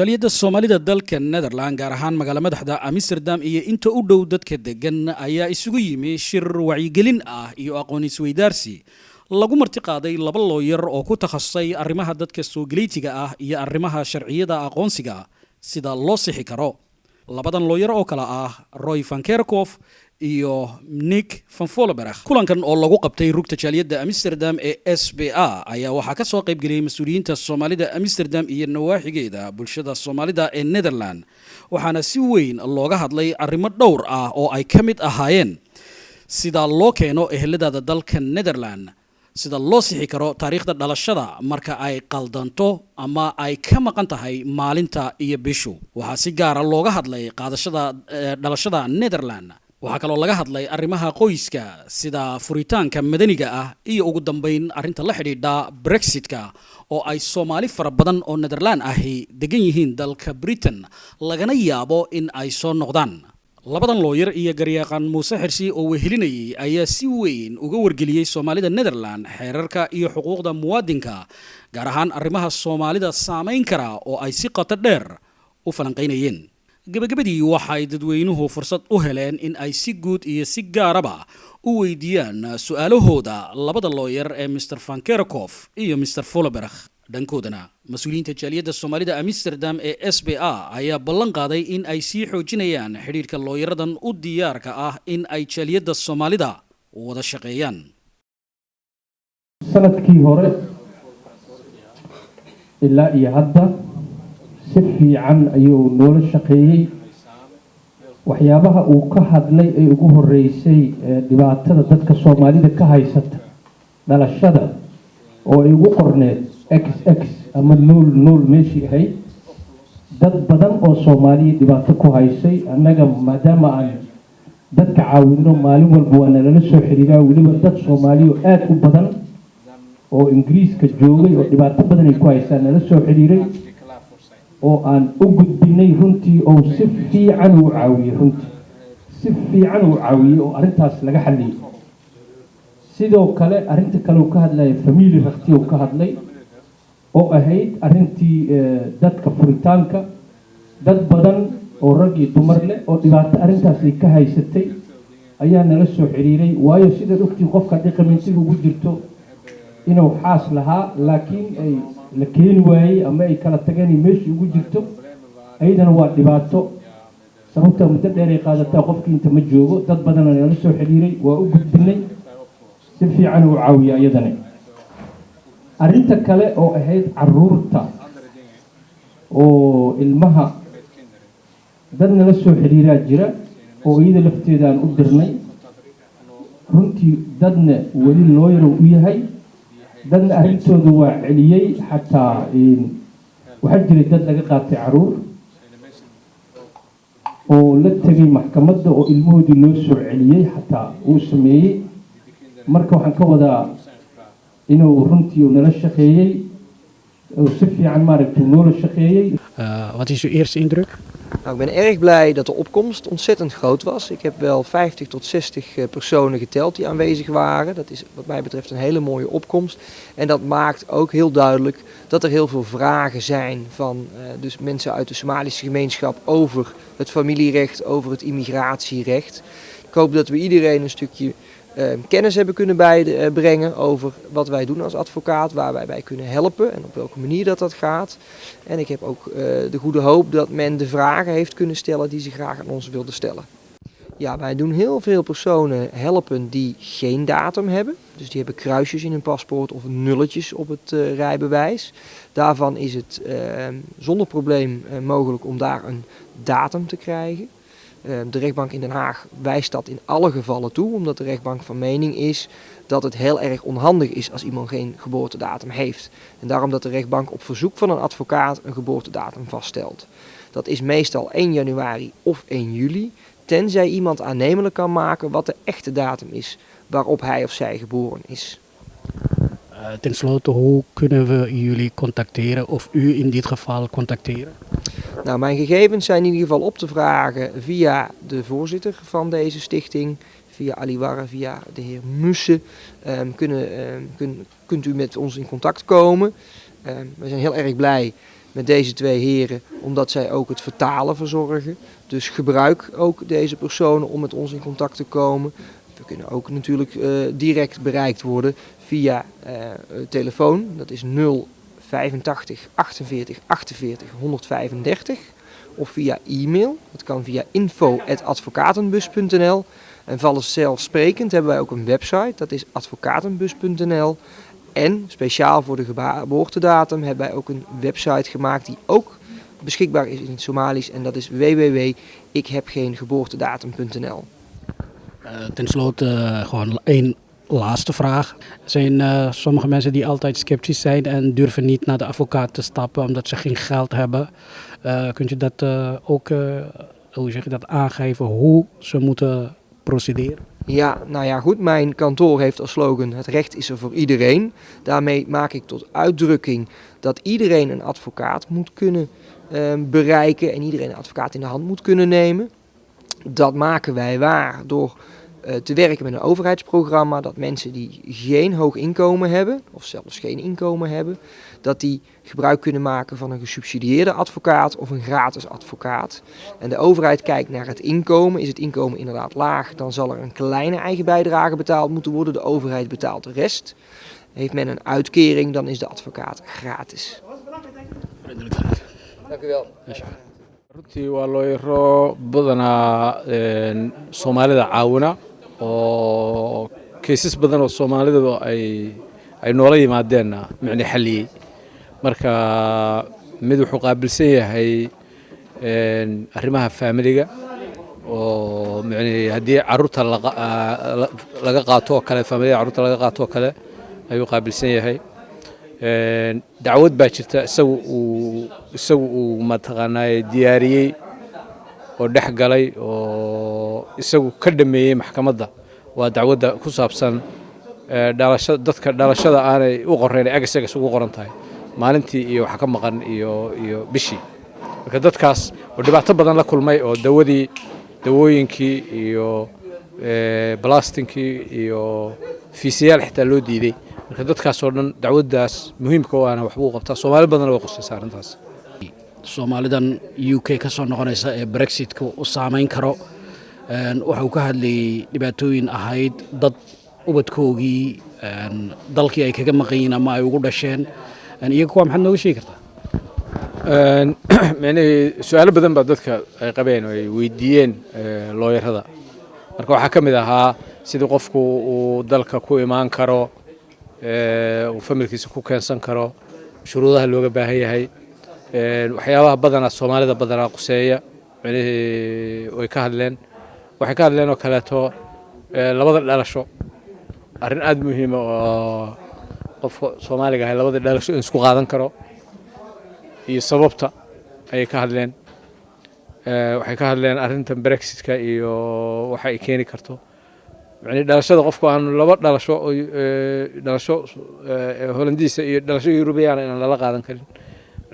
jaaliyadda Soomaalida dalka Netherland gaar ahaan magaalada madaxda Amsterdam iyo inta u dhow dadka degan ayaa isugu yimi shir wacyigelin ah iyo aqoon isweydaarsi lagu marti qaaday laba lawyer oo ku takhasusay arrimaha dadka soo galeytiga ah iyo arrimaha sharciyada aqoonsiga sida loo sixi karo. Labadan lawyer oo kala ah Roy van Kerkhoff iyo Nick van Vollenberg. Kulankan oo lagu qabtay rugta jaaliyadda Amsterdam ee SBA ayaa waxaa ka soo qayb galay mas'uuliyiinta Soomaalida Amsterdam iyo nawaaxigeeda bulshada Soomaalida ee Netherland. Waxaana si weyn looga hadlay arrimo dhowr ah oo ay ka mid ahaayeen sida loo keeno ehelada dalka Netherland, sida loo sixi karo taariikhda dhalashada marka ay qaldanto ama ay ka maqan tahay maalinta iyo bishu. Waxaa si gaar ah looga hadlay qaadashada dhalashada Netherland. waxaa kaloo laga hadlay arrimaha qoyska sida furitaanka madaniga ah iyo ugu dambeyn arrinta la xidhiidha Brexitka oo ay Soomaali fara badan oo Netherland ahi degan yihiin dalka Britain lagana yaabo in ay soo noqdaan. Labadan lawyer iyo garyaqaan Muuse Xirsi oo wehelinayay ayaa si weyn uga wargeliyay Soomaalida Netherland xeerarka iyo xuquuqda muwaadinka gaar ahaan arrimaha Soomaalida saameyn kara oo ay si qoto dheer u falanqeynayeen. gabagabadii waxay dadweynuhu fursad u heleen in ay si guud iyo si gaaraba u weydiiyaan su'aalahooda labada lawyer ee Mr. van Kerkhoff iyo Mr. Vollenberg. dhankoodana mas'uuliyiinta jaaliyadda Soomaalida Amsterdam ee SBA ayaa ballan qaaday in ay sii xoojinayaan xiriirka lawyeradan u diyaarka ah in ay jaaliyadda Soomaalida wada shaqeeyaan. sanadkii hore ilaa iyo hadda si fiican ayuu noola shaqeeyay. waxyaabaha uu ka hadlay ay ugu horeysay dhibaatada dadka Soomaalida ka haysata dhalashada oo ay ugu qorneed XX ama nuul meeshii ahayd. dad badan oo Soomaaliya dhibaato ku haysay annaga maadaama aan dadka caawino maalin walba waa nala soo xiriiraa weliba dad Soomaaliya aad u badan oo Ingiriiska joogay oo dhibaato badan ay ku haystaan nala soo xiriiray oo aan u gudbinay runtii oo si fiican u caawiyay oo arrintaas laga xalliyay. sidoo kale arrinta kale uu ka hadlay family raqti uu ka hadlay oo ahayd arrintii dadka furitaanka dad badan oo rag iyo dumar leh oo dhibaato arrintaas ay ka haysatay ayaa nala soo xiriiray waayo sida ogtii qofka dhaqameentiga ugu jirto inuu xaas lahaa laakiin ay la keeni waayay ama ay kala tageen meeshii ugu jirto ayadana waa dhibaato sababta muddo dheer ay qaadataa qofkii inta ma joogo. dad badan oo nala soo xiriiray waa u gudbinay si fiican u caawiya ayadana. arrinta kale oo ahayd caruurta oo ilmaha dad nala soo xiriiraa jira oo iyada lafteedaan u dirnay runtii dadna weli lawyer u yahay dadna arrintooda waa celiyay xataa waxaa jiray dad laga qaatay caruur oo la tegay maxkamadda oo ilmahoodii loo soo celiyay xataa uu sameeyey. marka waxaan ka wadaa inuu runtii nala shaqeeyay oo si fiican maaragtay noola shaqeeyay. Wat is uw eerste indruk? Nou, ik ben erg blij dat de opkomst ontzettend groot was. Ik heb wel 50 tot 60 personen geteld die aanwezig waren. Dat is wat mij betreft een hele mooie opkomst. En dat maakt ook heel duidelijk dat er heel veel vragen zijn van dus mensen uit de Somalische gemeenschap over het familierecht, over het immigratierecht. Ik hoop dat we iedereen een stukje kennis hebben kunnen bijbrengen over wat wij doen als advocaat, waar wij bij kunnen helpen en op welke manier dat gaat. En ik heb ook de goede hoop dat men de vragen heeft kunnen stellen die ze graag aan ons wilden stellen. Ja, wij doen heel veel personen helpen die geen datum hebben. Dus die hebben kruisjes in hun paspoort of nulletjes op het rijbewijs. Daarvan is het zonder probleem mogelijk om daar een datum te krijgen. De rechtbank in Den Haag wijst dat in alle gevallen toe, omdat de rechtbank van mening is dat het heel erg onhandig is als iemand geen geboortedatum heeft. En daarom dat de rechtbank op verzoek van een advocaat een geboortedatum vaststelt. Dat is meestal 1 januari of 1 juli, tenzij iemand aannemelijk kan maken wat de echte datum is waarop hij of zij geboren is. Ten slotte, hoe kunnen we jullie contacteren of u in dit geval contacteren? Nou, mijn gegevens zijn in ieder geval op te vragen via de voorzitter van deze stichting, via Aliwara, via de heer Musse. Kunt u met ons in contact komen. We zijn heel erg blij met deze 2 heren, omdat zij ook het vertalen verzorgen. Dus gebruik ook deze personen om met ons in contact te komen. We kunnen ook natuurlijk direct bereikt worden via telefoon. Dat is 085 48 48 135. Of via e-mail. Dat kan via info@advocatenbus.nl. En vanzelfsprekend hebben wij ook een website. Dat is advocatenbus.nl. En speciaal voor de geboortedatum hebben wij ook een website gemaakt die ook beschikbaar is in het Somalisch. En dat is www.ikhebgeengeboortedatum.nl. Ten slotte gewoon één laatste vraag. Er zijn sommige mensen die altijd sceptisch zijn en durven niet naar de advocaat te stappen omdat ze geen geld hebben. Kunt je dat ook hoe zeg je dat, aangeven hoe ze moeten procederen? Ja, nou ja, goed. Mijn kantoor heeft als slogan: het recht is er voor iedereen. Daarmee maak ik tot uitdrukking dat iedereen een advocaat moet kunnen bereiken en iedereen een advocaat in de hand moet kunnen nemen. Dat maken wij waar door te werken met een overheidsprogramma, dat mensen die geen hoog inkomen hebben, of zelfs geen inkomen hebben, dat die gebruik kunnen maken van een gesubsidieerde advocaat of een gratis advocaat. En de overheid kijkt naar het inkomen. Is het inkomen inderdaad laag, dan zal er een kleine eigen bijdrage betaald moeten worden. De overheid betaalt de rest. Heeft men een uitkering, dan is de advocaat gratis. Dank u wel. runtii waa looyaro badanaa Soomaalida caawina oo kaysas badan oo Soomaalida ay noola yimaadeen micne xaliyay marka mid wuxuu qaabilsan yahay arrimaha familiga oo micne haddii caruurta laga qaato oo kale familiga caruurta laga qaato oo kale ayuu qaabilsan yahay dacwad baa jirta isagu uu mataqaanaa diyaariyey oo dhex galay oo isagu ka dhameeyey maxkamadda waa dacwadda ku saabsan dadka dhalashada aanay u qorayn agasaga ugu qoran tahay maalintii iyo waxa ka maqan iyo bishii marka dadkaas oo dhibaato badan la kulmay oo dawooyinkii iyo balastinkii iyo fiisiyaal xitaa loo diiday marka dadkaas oo dhan dacwaddaas muhiimka u ahna waxbuu qabtaa Soomaali badan way qosaysaa arrintaas Soomaalidan UK ka soo noqonaysa ee Brexit-ku u saameyn karo waxa uu ka hadlayay dhibaatooyin ahayd dad ubadkoogii dalkii ay kaga maqan yihiin ama ay ugu dhasheen iyaga kuwa maxaad nooga sheegi kartaa su'aalo badan baa dadka ay qabeen oo ay weydiiyeen looyarada marka waxaa ka mid ahaa sidii qofku uu dalka ku imaan karo uu familkiisa ku keensan karo shuruudaha looga baahan yahay waxyaabaha badanaa Soomaalida badanaa quseeya way ka hadleen waxay ka hadleen oo kaleeto labada dhalasho arrin aad muhiim ah oo qofka Soomaaliga ah labada dhalasho isku qaadan karo iyo sababta ay ka hadleen waxay ka hadleen arrintan Brexit-ka iyo waxa ay keeni karto يعني دلشة قفكو عن لبر دلشة هولندية iyo dhalasho European in la qaadan karin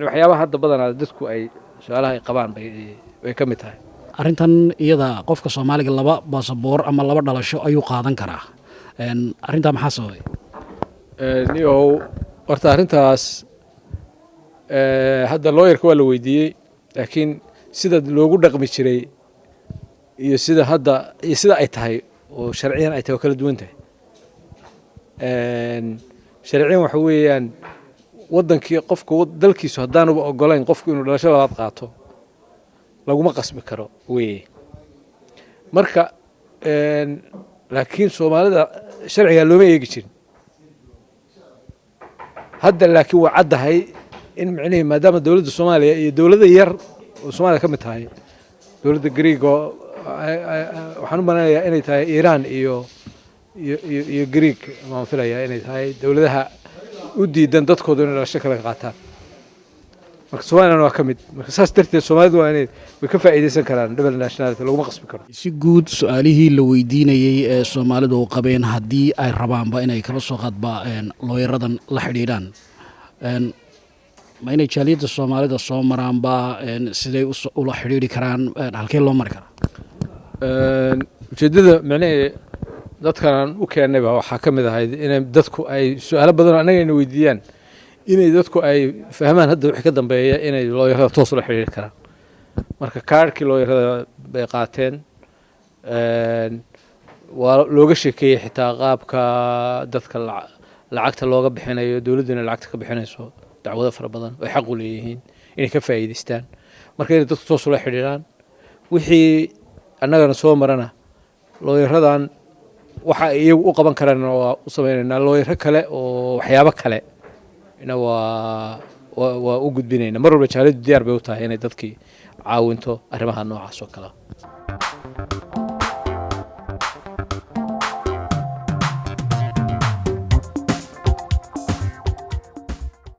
waxyaabaha hadda badan dadku ay su'aalaha qabaan bay ka mid tahay arrintan iyada qofka Soomaaliga laba baasaboor ama laba dhalasho ayuu qaadan karaa arrinta maxaa sababay niyo horta arrintaas hadda lawyer-ka waa la weydiiyey laakiin sida loogu dhaqmi jiray iyo sida hadda iyo sida ay tahay oo sharciyan ay tahay kala duwan tahay sharciyan waxa weeyaan wadankii qofka dalkiisu hadaan u ogolayn qofku inuu dhalasho labaad qaato laguma qasbi karo weey marka laakiin Soomaalida sharciga looma eegi jirin hadda laakiin waa cadahay in macnaheedu maadaama dawladda Soomaaliya iyo dawladda yar oo Soomaaliya ka mid tahay dawladda Greego waxaan u maleynayaa inay tahay Iran iyo Greek ma filayaa inay tahay dawladaha u diidan dadkooda inay dhalasho kala qaataan marka Soomaaliya waa ka mid marka saas darteed Soomaalidu waa inay way ka faa'iideysan karaan double nationality laguma qasbi karo si guud su'aalihii la weydiinayay ee Soomaalidu u qabeen haddii ay rabaanba inay kala soo qadbaan looyaradan la xiriiraan ma inay jaaliyadda Soomaalida soo maraanba siday ula xiriiri karaan halkee loo mari karaa ujeedada macnaheedu dadkan u keenayba waxa ka mid ahayd in dadku ay su'aalo badan anaga weydiiyaan inay dadku ay fahmaan hadda wixii ka dambeeya inay looyarada toos ula xiriiri karaan marka kaarhkii looyarada bay qaateen waa looga sheekeeyey xitaa qaabka dadka lacagta looga bixinayo dowladduna lacagta ka bixinayso dacwado fara badan oo xaq u leeyihiin inay ka faa'iidaystaan marka inay dadku toos ula xiriiraan wixii annagana soo marana looyaradan waxa ay iyagu u qaban karaan waa u samaynaynaa looyaro kale oo waxyaabo kale ina waa u gudbinaynaa mar walba jaaladu diyaar bay u tahay inay dadkii caawinto arrimaha noocaas oo kale